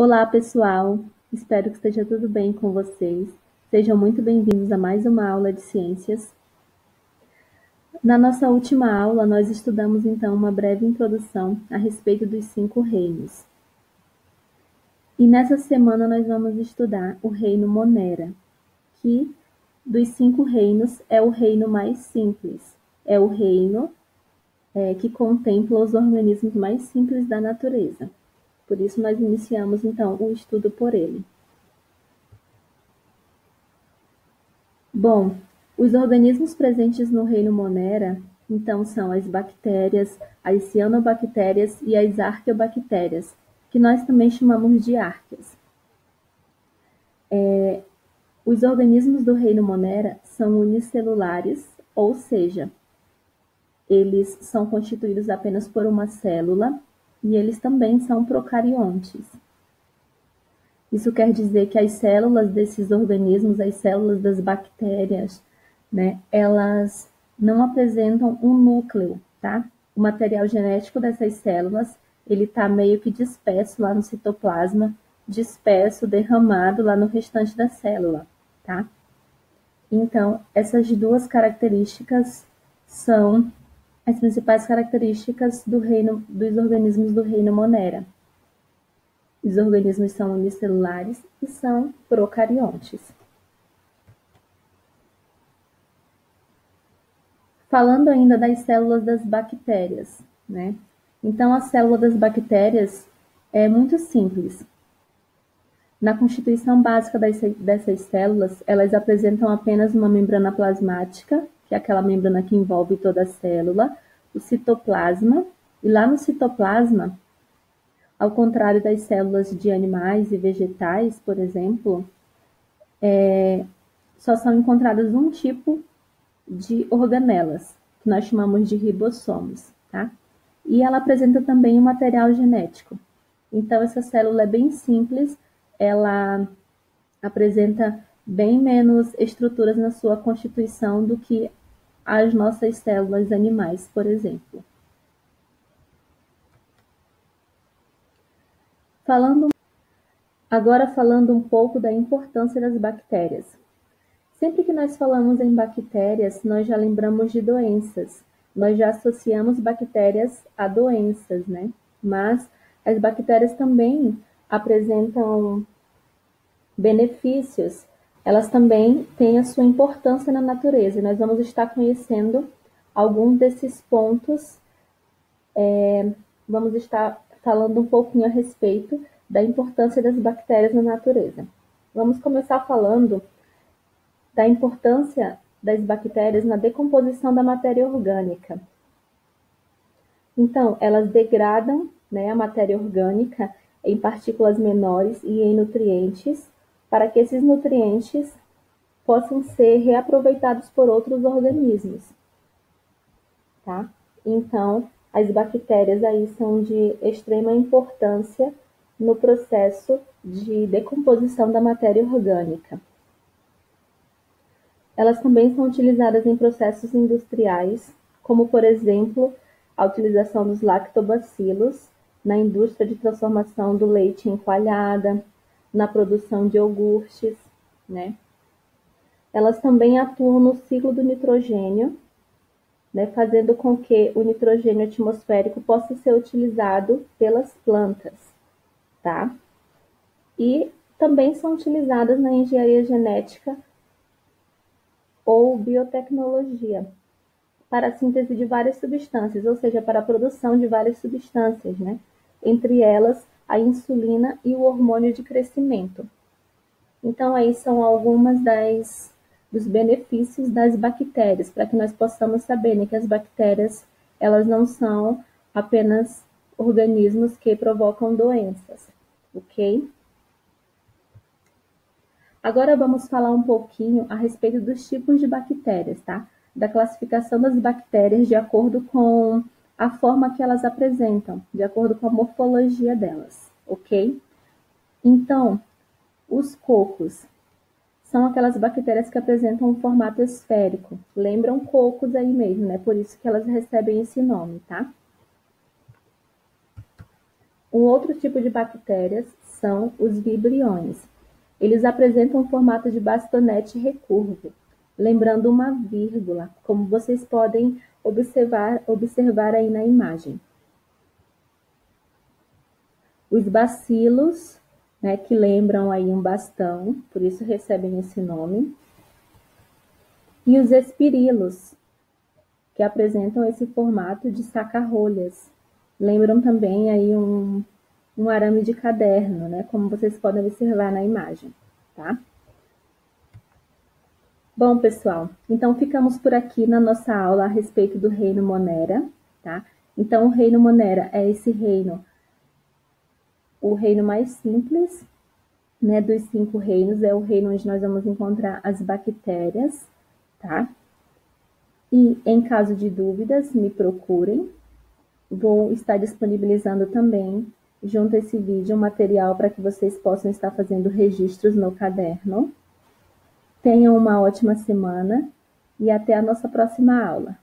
Olá, pessoal! Espero que esteja tudo bem com vocês. Sejam muito bem-vindos a mais uma aula de ciências. Na nossa última aula, nós estudamos então uma breve introdução a respeito dos 5 reinos. E nessa semana nós vamos estudar o reino Monera, que dos 5 reinos é o reino mais simples. É o reino que contempla os organismos mais simples da natureza. Por isso nós iniciamos então o estudo por ele. Bom, os organismos presentes no reino Monera, então, são as bactérias, as cianobactérias e as arqueobactérias, que nós também chamamos de árqueas. Os organismos do reino Monera são unicelulares, ou seja, eles são constituídos apenas por uma célula e eles também são procariontes. Isso quer dizer que as células desses organismos, as células das bactérias, elas não apresentam um núcleo, tá? O material genético dessas células, ele está meio que disperso lá no citoplasma, disperso, derramado lá no restante da célula, tá? Então, essas duas características são as principais características dos organismos do reino Monera. Os organismos são unicelulares e são procariontes. Falando ainda das células das bactérias, Então, a célula das bactérias é muito simples. Na constituição básica dessas células, elas apresentam apenas uma membrana plasmática, que é aquela membrana que envolve toda a célula, o citoplasma, e lá no citoplasma, ao contrário das células de animais e vegetais, por exemplo, só são encontradas um tipo de organelas, que nós chamamos de ribossomos, tá? E ela apresenta também um material genético. Então, essa célula é bem simples, ela apresenta bem menos estruturas na sua constituição do que as nossas células animais, por exemplo. Agora falando um pouco da importância das bactérias. Sempre que nós falamos em bactérias, nós já lembramos de doenças. Nós já associamos bactérias a doenças, Mas as bactérias também apresentam benefícios. Elas também têm a sua importância na natureza. E nós vamos estar conhecendo alguns desses pontos. Vamos estar falando um pouquinho a respeito da importância das bactérias na natureza. Vamos começar falando da importância das bactérias na decomposição da matéria orgânica. Então, elas degradam a matéria orgânica em partículas menores e em nutrientes, para que esses nutrientes possam ser reaproveitados por outros organismos. Tá? Então, as bactérias aí são de extrema importância no processo de decomposição da matéria orgânica. Elas também são utilizadas em processos industriais, como, por exemplo, a utilização dos lactobacilos na indústria de transformação do leite em coalhada, na produção de iogurtes, Elas também atuam no ciclo do nitrogênio, fazendo com que o nitrogênio atmosférico possa ser utilizado pelas plantas, tá? E também são utilizadas na engenharia genética ou biotecnologia, para a síntese de várias substâncias, ou seja, para a produção de várias substâncias, Entre elas, a insulina e o hormônio de crescimento. Então, aí são algumas dos benefícios das bactérias, para que nós possamos saber que as bactérias, elas não são apenas organismos que provocam doenças, ok? Agora vamos falar um pouquinho a respeito dos tipos de bactérias, tá? Da classificação das bactérias de acordo com a forma que elas apresentam, de acordo com a morfologia delas, ok? Então, os cocos são aquelas bactérias que apresentam um formato esférico. Lembram cocos aí mesmo, Por isso que elas recebem esse nome, tá? Um outro tipo de bactérias são os vibriões. Eles apresentam um formato de bastonete recurvo, lembrando uma vírgula, como vocês podem observar aí na imagem. Os bacilos, né, que lembram aí um bastão, por isso recebem esse nome. E os espirilos, que apresentam esse formato de saca-rolhas. Lembram também aí um arame de caderno, né, como vocês podem observar na imagem, tá? Bom, pessoal, então ficamos por aqui na nossa aula a respeito do reino Monera, tá? Então, o reino Monera é esse reino, o reino mais simples, né, dos 5 reinos, é o reino onde nós vamos encontrar as bactérias, tá? E em caso de dúvidas, me procurem. Vou estar disponibilizando também, junto a esse vídeo, um material para que vocês possam estar fazendo registros no caderno. Tenham uma ótima semana e até a nossa próxima aula.